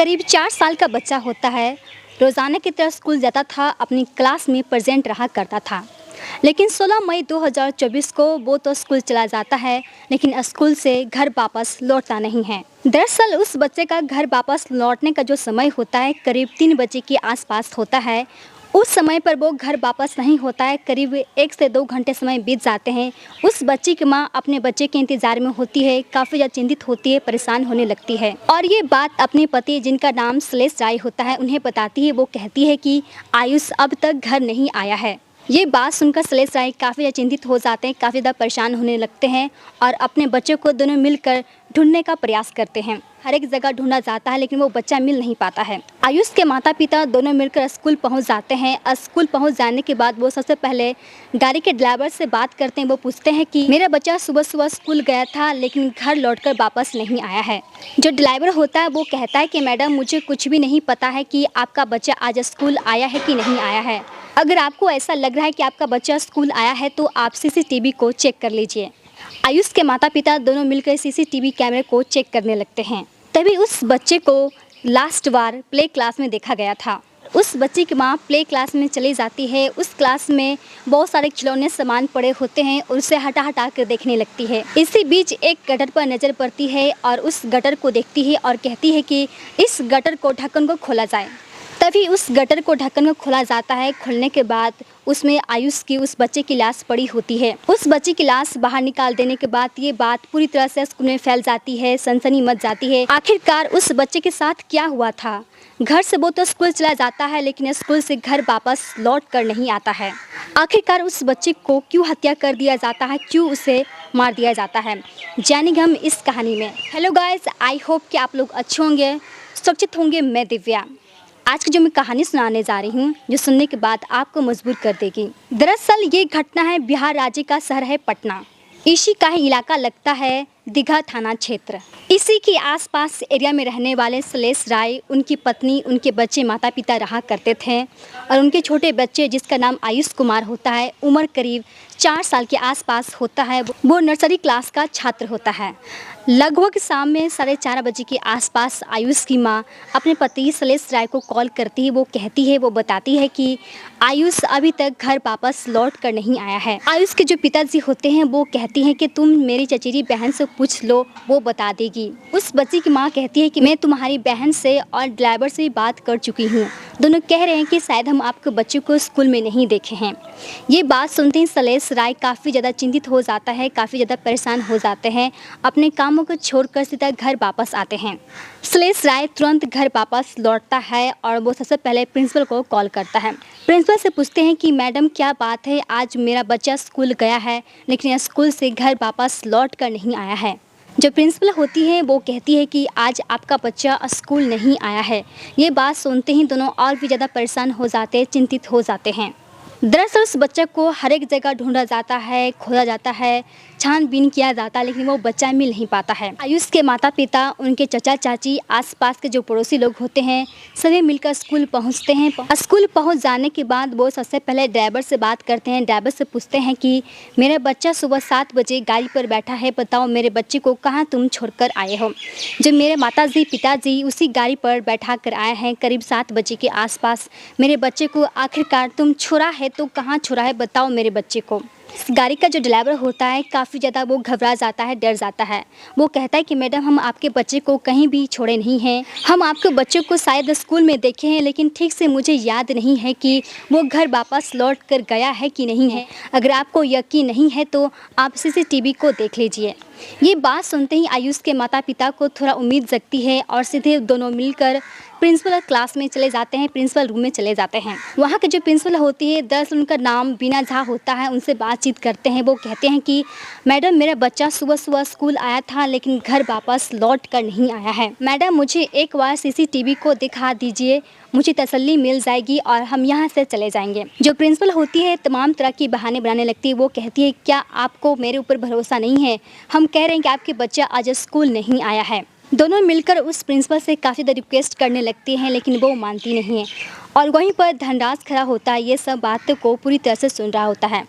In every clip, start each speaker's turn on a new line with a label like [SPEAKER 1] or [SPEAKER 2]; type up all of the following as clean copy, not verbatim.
[SPEAKER 1] करीब 4 साल का बच्चा होता है। रोज़ाना की तरह स्कूल जाता था, अपनी क्लास में प्रेजेंट रहा करता था। लेकिन 16 मई 2024 को वो तो स्कूल चला जाता है, लेकिन स्कूल से घर वापस लौटता नहीं है। दरअसल उस बच्चे का घर वापस लौटने का जो समय होता है करीब 3 बजे के आसपास होता है। उस समय पर वो घर वापस नहीं होता है, करीब 1 से 2 घंटे समय बीत जाते हैं। उस बच्चे की माँ अपने बच्चे के इंतज़ार में होती है, काफ़ी ज़्यादा चिंतित होती है, परेशान होने लगती है और ये बात अपने पति जिनका नाम श्लेष राय होता है उन्हें बताती है। वो कहती है कि आयुष अब तक घर नहीं आया है। ये बात सुनकर श्लेष राय काफ़ी ज़्यादा चिंतित हो जाते हैं, काफ़ी ज़्यादा परेशान होने लगते हैं और अपने बच्चे को दोनों मिलकर ढूंढने का प्रयास करते हैं। हर एक जगह ढूंढा जाता है लेकिन वो बच्चा मिल नहीं पाता है। आयुष के माता पिता दोनों मिलकर स्कूल पहुंच जाते हैं। स्कूल पहुंच जाने के बाद वो सबसे पहले गाड़ी के ड्राइवर से बात करते हैं। वो पूछते हैं कि मेरा बच्चा सुबह सुबह स्कूल गया था लेकिन घर लौटकर वापस नहीं आया है। जो ड्राइवर होता है वो कहता है कि मैडम, मुझे कुछ भी नहीं पता है कि आपका बच्चा आज स्कूल आया है कि नहीं आया है। अगर आपको ऐसा लग रहा है कि आपका बच्चा स्कूल आया है तो आप सीसीटीवी को चेक कर लीजिए। आयुष के माता पिता दोनों मिलकर सीसीटीवी कैमरे को चेक करने लगते हैं। तभी उस बच्चे को लास्ट बार प्ले क्लास में देखा गया था। उस बच्चे की माँ प्ले क्लास में चली जाती है। उस क्लास में बहुत सारे खिलौने सामान पड़े होते हैं और उसे हटा हटा कर देखने लगती है। इसी बीच एक गटर पर नज़र पड़ती है और उस गटर को देखती है और कहती है कि इस गटर को ढक्कन को खोला जाए। तभी उस गटर को ढक्कन को खोला जाता है। खोलने के बाद उसमें आयुष की उस बच्चे की लाश पड़ी होती है। उस बच्चे की लाश बाहर निकाल देने के बाद ये बात पूरी तरह से स्कूल में फैल जाती है, सनसनी मच जाती है। आखिरकार उस बच्चे के साथ क्या हुआ था? घर से वो तो स्कूल चला जाता है लेकिन स्कूल से घर वापस लौट कर नहीं आता है। आखिरकार उस बच्चे को क्यों हत्या कर दिया जाता है, क्यों उसे मार दिया जाता है, जानेंगे हम इस कहानी में। हेलो गाइस, आई होप कि आप लोग अच्छे होंगे, सुरक्षित होंगे। मैं दिव्या आज की जो मैं कहानी सुनाने जा रही हूँ, जो सुनने के बाद आपको मजबूर कर देगी। दरअसल ये घटना है बिहार राज्य का शहर है पटना। इसी का ही इलाका लगता है दीघा थाना क्षेत्र। इसी के आसपास एरिया में रहने वाले श्लेष राय, उनकी पत्नी, उनके बच्चे, माता पिता रहा करते थे और उनके छोटे बच्चे जिसका नाम आयुष कुमार होता है, उम्र करीब 4 साल के आसपास होता है। वो नर्सरी क्लास का छात्र होता है। लगभग शाम में 4:30 बजे के आसपास आयुष की माँ अपने पति श्लेष राय को कॉल करती है। वो कहती है, वो बताती है कि आयुष अभी तक घर वापस लौट कर नहीं आया है। आयुष के जो पिताजी होते हैं वो कहती हैं कि तुम मेरी चचेरी बहन से पूछ लो, वो बता देगी। उस बच्ची की माँ कहती है कि मैं तुम्हारी बहन से और ड्राइवर से भी बात कर चुकी हूँ। दोनों कह रहे हैं कि शायद हम आपके बच्चे को स्कूल में नहीं देखे हैं। ये बात सुनते ही श्लेष राय काफ़ी ज़्यादा चिंतित हो जाता है, काफ़ी ज़्यादा परेशान हो जाते हैं। अपने कामों को छोड़कर सीधा घर वापस आते हैं। श्लेष राय तुरंत घर वापस लौटता है और वो सबसे पहले प्रिंसिपल को कॉल करता है। प्रिंसिपल से पूछते हैं कि मैडम, क्या बात है, आज मेरा बच्चा स्कूल गया है लेकिन स्कूल से घर वापस लौट कर नहीं आया है। जो प्रिंसिपल होती है वो कहती है कि आज आपका बच्चा स्कूल नहीं आया है। ये बात सुनते ही दोनों और भी ज़्यादा परेशान हो जाते हैं, चिंतित हो जाते हैं। दरअसल उस बच्चे को हर एक जगह ढूंढा जाता है, खोजा जाता है, छानबीन किया जाता है लेकिन वो बच्चा मिल नहीं पाता है। आयुष के माता पिता, उनके चाचा चाची, आसपास के जो पड़ोसी लोग होते हैं, सभी मिलकर स्कूल पहुंचते हैं। स्कूल पहुंच जाने के बाद वो सबसे पहले ड्राइवर से बात करते हैं। ड्राइवर से पूछते हैं कि मेरा बच्चा सुबह 7 बजे गाड़ी पर बैठा है, बताओ मेरे बच्चे को कहाँ तुम छोड़कर आए हो। जो मेरे माताजी पिताजी उसी गाड़ी पर बैठा कर आए हैं करीब 7 बजे के आसपास। मेरे बच्चे को आखिरकार तुम छोड़ा है तो कहाँ छोड़ा है, बताओ मेरे बच्चे को। इस गाड़ी का जो ड्राइवर होता है काफ़ी ज़्यादा वो घबरा जाता है, डर जाता है। वो कहता है कि मैडम, हम आपके बच्चे को कहीं भी छोड़े नहीं हैं। हम आपके बच्चे को शायद स्कूल में देखे हैं लेकिन ठीक से मुझे याद नहीं है कि वो घर वापस लौट कर गया है कि नहीं है। अगर आपको यकीन नहीं है तो आप सीसीटीवी को देख लीजिए। ये बात सुनते ही आयुष के माता पिता को थोड़ा उम्मीद जगती है और सीधे दोनों मिलकर प्रिंसिपल क्लास में चले जाते हैं, प्रिंसिपल रूम में चले जाते हैं। वहाँ के जो प्रिंसिपल होती है, दरअसल उनका नाम बीना झा होता है। उनसे बातचीत करते हैं। वो कहते हैं कि मैडम, मेरा बच्चा सुबह सुबह स्कूल आया था लेकिन घर वापस लौट कर नहीं आया है। मैडम, मुझे एक बार सीसीटीवी को दिखा दीजिए, मुझे तसल्ली मिल जाएगी और हम यहाँ से चले जाएंगे। जो प्रिंसिपल होती है तमाम तरह की बहाने बनाने लगती है। वो कहती है, क्या आपको मेरे ऊपर भरोसा नहीं है? हम कह रहे हैं कि आपके बच्चा आज स्कूल नहीं आया है। दोनों मिलकर उस प्रिंसिपल से काफ़ी ज़्यादा रिक्वेस्ट करने लगती हैं लेकिन वो मानती नहीं है और वहीं पर धनराज खड़ा होता है। ये सब बातों को पूरी तरह से सुन रहा होता है।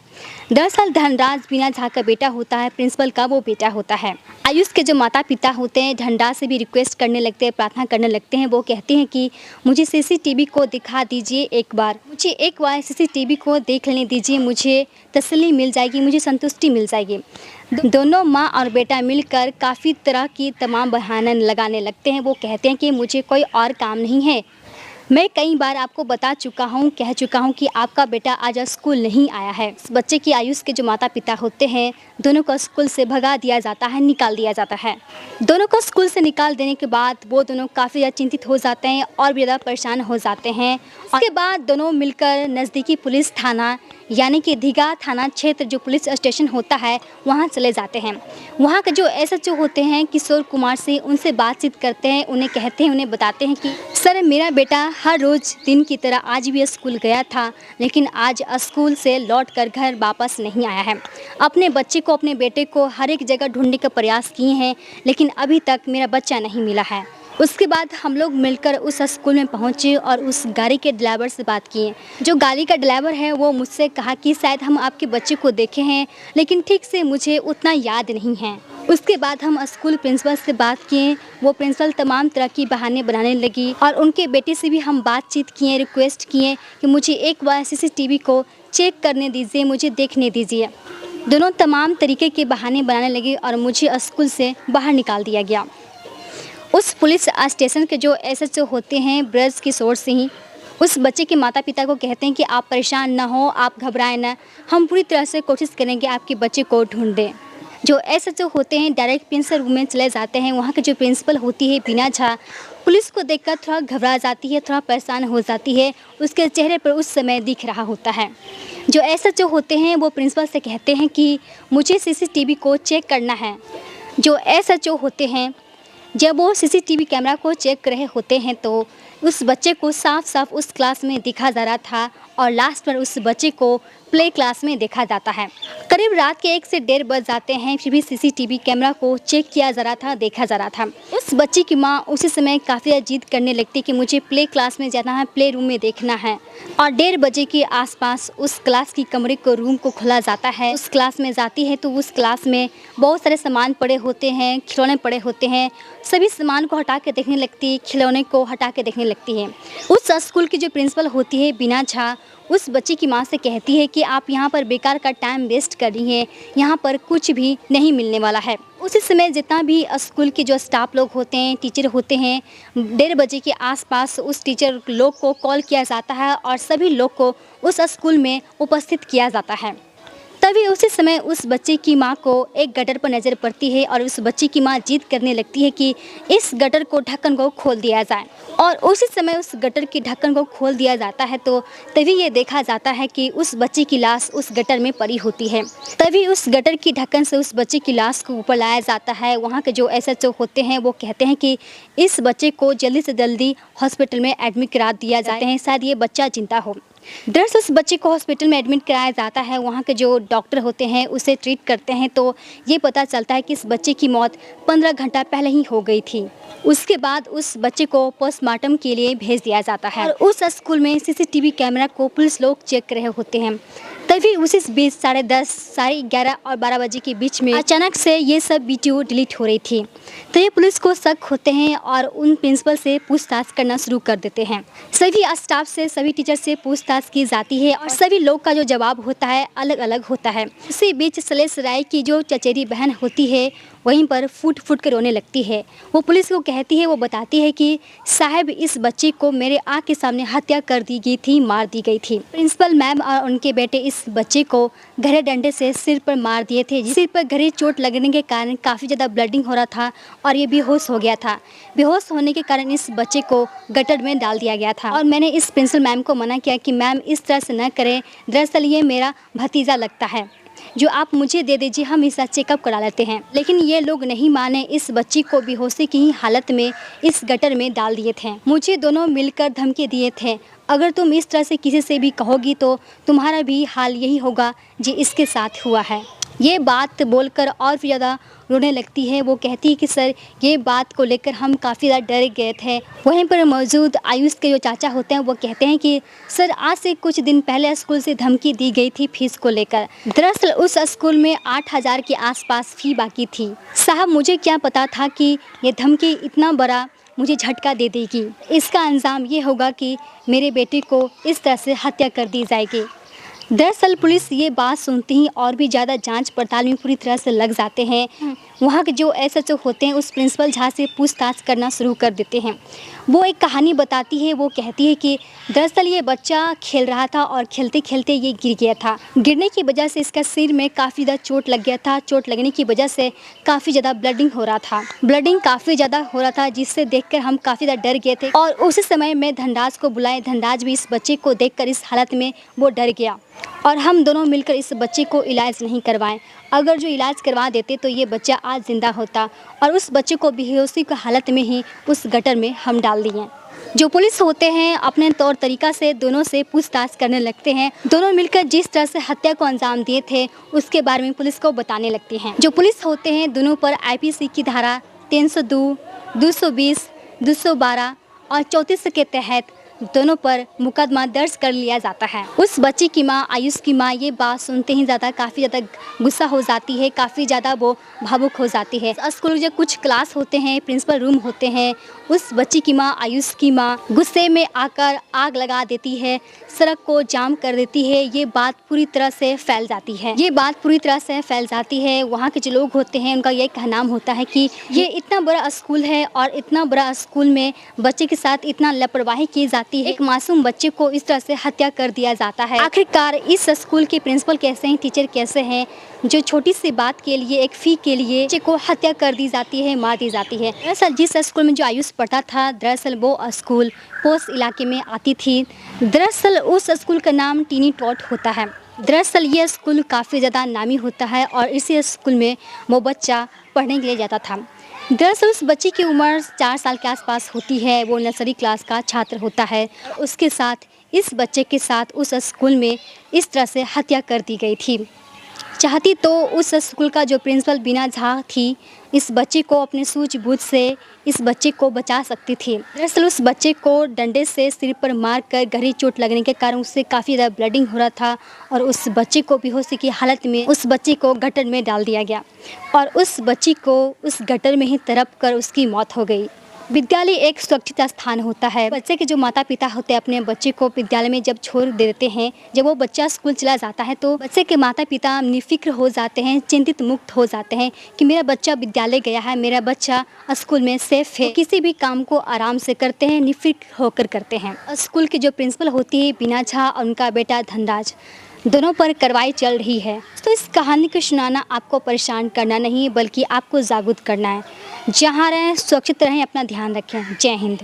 [SPEAKER 1] दरअसल धनराज बीना झा का बेटा होता है, प्रिंसिपल का वो बेटा होता है। आयुष के जो माता पिता होते हैं धनराज से भी रिक्वेस्ट करने लगते हैं, प्रार्थना करने लगते हैं। वो कहते हैं कि मुझे सीसीटीवी को दिखा दीजिए एक बार, मुझे एक बार सीसीटीवी को देख लेने दीजिए, मुझे तसल्ली मिल जाएगी, मुझे संतुष्टि मिल जाएगी। दोनों माँ और बेटा मिलकर काफ़ी तरह की तमाम बहाने लगाने लगते हैं। वो कहते हैं कि मुझे कोई और काम नहीं है। मैं कई बार आपको बता चुका हूँ, कह चुका हूँ कि आपका बेटा आज स्कूल नहीं आया है। इस बच्चे की आयुष के जो माता पिता होते हैं दोनों को स्कूल से भगा दिया जाता है, निकाल दिया जाता है। दोनों को स्कूल से निकाल देने के बाद वो दोनों काफ़ी ज़्यादा चिंतित हो जाते हैं और भी ज़्यादा परेशान हो जाते हैं। उसके बाद दोनों मिलकर नज़दीकी पुलिस थाना यानी कि दीघा थाना क्षेत्र जो पुलिस स्टेशन होता है वहाँ चले जाते हैं। वहाँ के जो एसएचओ होते हैं किशोर कुमार से उनसे बातचीत करते हैं, उन्हें कहते हैं, उन्हें बताते हैं कि सर मेरा बेटा हर रोज़ दिन की तरह आज भी स्कूल गया था, लेकिन आज स्कूल से लौटकर घर वापस नहीं आया है। अपने बच्चे को, अपने बेटे को हर एक जगह ढूंढने का प्रयास किए हैं, लेकिन अभी तक मेरा बच्चा नहीं मिला है। उसके बाद हम लोग मिलकर उस स्कूल में पहुंचे और उस गाड़ी के ड्राइवर से बात किए। जो गाड़ी का ड्राइवर है वो मुझसे कहा कि शायद हम आपके बच्चे को देखे हैं, लेकिन ठीक से मुझे उतना याद नहीं है। उसके बाद हम स्कूल प्रिंसिपल से बात किए। वो प्रिंसिपल तमाम तरह की बहाने बनाने लगी और उनके बेटे से भी हम बातचीत किए, रिक्वेस्ट किए कि मुझे एक बार सीसीटीवी को चेक करने दीजिए, मुझे देखने दीजिए। दोनों तमाम तरीके के बहाने बनाने लगे और मुझे स्कूल से बाहर निकाल दिया गया। उस पुलिस स्टेशन के जो एसएचओ होते हैं ब्रज किशोर सिंह उस बच्चे के माता पिता को कहते हैं कि आप परेशान ना हो, आप घबराएं ना, हम पूरी तरह से कोशिश करेंगे आपके बच्चे को ढूंढें। जो एसएचओ होते हैं डायरेक्ट प्रिंसिपल रूम में चले जाते हैं। वहाँ की जो प्रिंसिपल होती है बीना झा पुलिस को देखकर थोड़ा घबरा जाती है, थोड़ा परेशान हो जाती है। उसके चेहरे पर उस समय दिख रहा होता है। जो एसएचओ होते हैं वो प्रिंसिपल से कहते हैं कि मुझे सीसीटीवी को चेक करना है। जो एसएचओ होते हैं जब वो सीसीटीवी कैमरा को चेक कर रहे होते हैं तो उस बच्चे को साफ साफ उस क्लास में देखा जा रहा था और लास्ट पर उस बच्चे को प्ले क्लास में देखा जाता है। करीब रात के 1 से 1:30 बज जाते हैं, फिर भी सीसीटीवी कैमरा को चेक किया जा रहा था, देखा जा रहा था। उस बच्चे की माँ उसी समय काफ़ी जिद करने लगती कि मुझे प्ले क्लास में जाना है, प्ले रूम में देखना है। और 1:30 बजे के आसपास उस क्लास की कमरे को रूम को खोला जाता है। उस क्लास में जाती है तो उस क्लास में बहुत सारे सामान पड़े होते हैं, खिलौने पड़े होते हैं। सभी सामान को हटा के देखने लगती है, खिलौने को हटा के देखने लगती है। उस स्कूल की जो प्रिंसिपल होती है बीना झा उस बच्चे की माँ से कहती है कि आप यहाँ पर बेकार का टाइम वेस्ट कर रही हैं, यहाँ पर कुछ भी नहीं मिलने वाला है। उसी समय जितना भी स्कूल के जो स्टाफ लोग होते हैं, टीचर होते हैं, 1:30 बजे के आसपास उस टीचर लोग को कॉल किया जाता है और सभी लोग को उस स्कूल में उपस्थित किया जाता है। तभी उसी समय उस बच्चे की माँ को एक गटर पर नज़र पड़ती है और उस बच्चे की माँ जिद करने लगती है कि इस गटर को ढक्कन को खोल दिया जाए। और उसी समय उस गटर की ढक्कन को खोल दिया जाता है तो तभी ये देखा जाता है कि उस बच्चे की लाश उस गटर में पड़ी होती है। तभी उस गटर की ढक्कन से उस बच्चे की लाश को ऊपर लाया जाता है। वहाँ के जो एसएचओ होते हैं वो कहते हैं कि इस बच्चे को जल्दी से जल्दी हॉस्पिटल में एडमिट करा दिया जाते हैं, शायद ये बच्चा जिंदा हो। दरअसल उस बच्चे को हॉस्पिटल में एडमिट कराया जाता है। वहाँ के जो डॉक्टर होते हैं उसे ट्रीट करते हैं तो ये पता चलता है कि इस बच्चे की मौत 15 घंटा पहले ही हो गई थी। उसके बाद उस बच्चे को पोस्टमार्टम के लिए भेज दिया जाता है और उस स्कूल में सीसीटीवी कैमरा को पुलिस लोग चेक कर रहे होते हैं। तभी उसी बीच 10:30, 11:30 और 12 बजे के बीच में अचानक से ये सब वीडियो डिलीट हो रही थी। तो ये पुलिस को शक होते हैं और उन प्रिंसिपल से पूछताछ करना शुरू कर देते हैं। सभी स्टाफ से, सभी टीचर से पूछताछ की जाती है और सभी लोग का जो जवाब होता है अलग अलग होता है। उसी बीच सलेश राय की जो चचेरी बहन होती है वहीं पर फूट फूट कर रोने लगती है। वो पुलिस को कहती है, वो बताती है कि साहब इस बच्चे को मेरे आँख के सामने हत्या कर दी गई थी, मार दी गई थी। प्रिंसिपल मैम और उनके बेटे इस बच्चे को गहरे डंडे से सिर पर मार दिए थे। सिर पर गहरी चोट लगने के कारण काफ़ी ज़्यादा ब्लडिंग हो रहा था और ये बेहोश हो गया था। बेहोश होने के कारण इस बच्चे को गटर में डाल दिया गया था और मैंने इस प्रिंसिपल मैम को मना किया कि मैम इस तरह से न करें, दरअसल ये मेरा भतीजा लगता है, जो आप मुझे दे दीजिए, हम इसका चेकअप करा लेते हैं। लेकिन ये लोग नहीं माने, इस बच्ची को बेहोशी की ही हालत में इस गटर में डाल दिए थे। मुझे दोनों मिलकर धमकी दिए थे, अगर तुम इस तरह से किसी से भी कहोगी तो तुम्हारा भी हाल यही होगा जो इसके साथ हुआ है। ये बात बोलकर और भी ज़्यादा रोने लगती है। वो कहती है कि सर, ये बात को लेकर हम काफ़ी ज़्यादा डर गए थे। वहीं पर मौजूद आयुष के जो चाचा होते हैं वो कहते हैं कि सर, आज से कुछ दिन पहले स्कूल से धमकी दी गई थी फीस को लेकर। दरअसल उस स्कूल में 8,000 के आसपास फ़ी बाकी थी। साहब, मुझे क्या पता था कि ये धमकी इतना बड़ा मुझे झटका दे देगी। इसका अंजाम ये होगा कि मेरे बेटे को इस तरह से हत्या कर दी जाएगी। दरअसल पुलिस ये बात सुनते ही और भी ज़्यादा जांच पड़ताल में पूरी तरह से लग जाते हैं। वहाँ के जो एसएचओ होते हैं उस प्रिंसिपल झा से पूछताछ करना शुरू कर देते हैं। वो एक कहानी बताती है। वो कहती है कि दरअसल ये बच्चा खेल रहा था और खेलते खेलते ये गिर गया था। गिरने की वजह से इसका सिर में काफ़ी ज़्यादा चोट लग गया था। चोट लगने की वजह से काफ़ी ज़्यादा ब्लडिंग हो रहा था। ब्लडिंग काफ़ी ज़्यादा हो रहा था, जिससे देखकर हम काफ़ी ज़्यादा डर गए थे और उसी समय में धनराज को बुलाए। धनराज भी इस बच्चे को देखकर इस हालत में वो डर गया और हम दोनों मिलकर इस बच्चे को इलाज नहीं करवाएं। अगर जो इलाज करवा देते तो ये बच्चा आज ज़िंदा होता, और उस बच्चे को बेहोशी की हालत में ही उस गटर में हम डाल दिए। जो पुलिस होते हैं अपने तौर तरीका से दोनों से पूछताछ करने लगते हैं। दोनों मिलकर जिस तरह से हत्या को अंजाम दिए थे उसके बारे में पुलिस को बताने लगते हैं। जो पुलिस होते हैं दोनों पर आईपीसी की धारा 302, 220, 212 और 34 के तहत दोनों पर मुकदमा दर्ज कर लिया जाता है। उस बच्ची की माँ, आयुष की माँ, ये बात सुनते ही काफ़ी ज़्यादा गुस्सा हो जाती है, काफ़ी ज़्यादा वो भावुक हो जाती है। स्कूल जो कुछ क्लास होते हैं, प्रिंसिपल रूम होते हैं, उस बच्ची की माँ, आयुष की माँ गुस्से में आकर आग लगा देती है, सड़क को जाम कर देती है। ये बात पूरी तरह से फैल जाती है। वहाँ के जो लोग होते हैं उनका ये कहना होता है कि ये इतना बड़ा स्कूल है और इतना बड़ा स्कूल में बच्चे के साथ इतना लापरवाही की जाती है। एक मासूम बच्चे को इस तरह से हत्या कर दिया जाता है। आखिरकार इस स्कूल के प्रिंसिपल कैसे हैं, टीचर कैसे हैं, जो छोटी सी बात के लिए, एक फ़ी के लिए बच्चे को हत्या कर दी जाती है, मार दी जाती है। दरअसल जिस स्कूल में जो आयुष पढ़ता था, दरअसल वो स्कूल पोस्ट इलाके में आती थी। दरअसल उस स्कूल का नाम टीनी टॉट होता है। दरअसल ये स्कूल काफ़ी ज़्यादा नामी होता है और इसी स्कूल में वो बच्चा पढ़ने के लिए जाता था। दरअसल उस बच्ची की उम्र 4 साल के आसपास होती है। वो नर्सरी क्लास का छात्र होता है। उसके साथ, इस बच्चे के साथ उस स्कूल में इस तरह से हत्या कर दी गई थी। चाहती तो उस स्कूल का जो प्रिंसिपल बीना झा थी, इस बच्चे को अपने सूझबूझ से इस बच्चे को बचा सकती थी। दरअसल उस बच्चे को डंडे से सिर पर मारकर गहरी चोट लगने के कारण उससे काफ़ी ज़्यादा ब्लीडिंग हो रहा था और उस बच्चे को बेहोशी की हालत में उस बच्चे को गटर में डाल दिया गया और उस बच्ची को उस गटर में ही तड़प कर उसकी मौत हो गई। विद्यालय एक सुरक्षित स्थान होता है। बच्चे के जो माता पिता होते हैं अपने बच्चे को विद्यालय में जब छोड़ देते हैं, जब वो बच्चा स्कूल चला जाता है तो बच्चे के माता पिता निफिक्र हो जाते हैं, चिंतित मुक्त हो जाते हैं कि मेरा बच्चा विद्यालय गया है, मेरा बच्चा स्कूल में सेफ है। किसी भी काम को आराम से करते हैं, निफिक्र होकर करते हैं। स्कूल की जो प्रिंसिपल होती है बीना झा और उनका बेटा धनराज, दोनों पर कार्रवाई चल रही है। तो इस कहानी को सुनाना आपको परेशान करना नहीं, बल्कि आपको जागरूक करना है। जहाँ रहें सुरक्षित रहें, अपना ध्यान रखें। जय हिंद।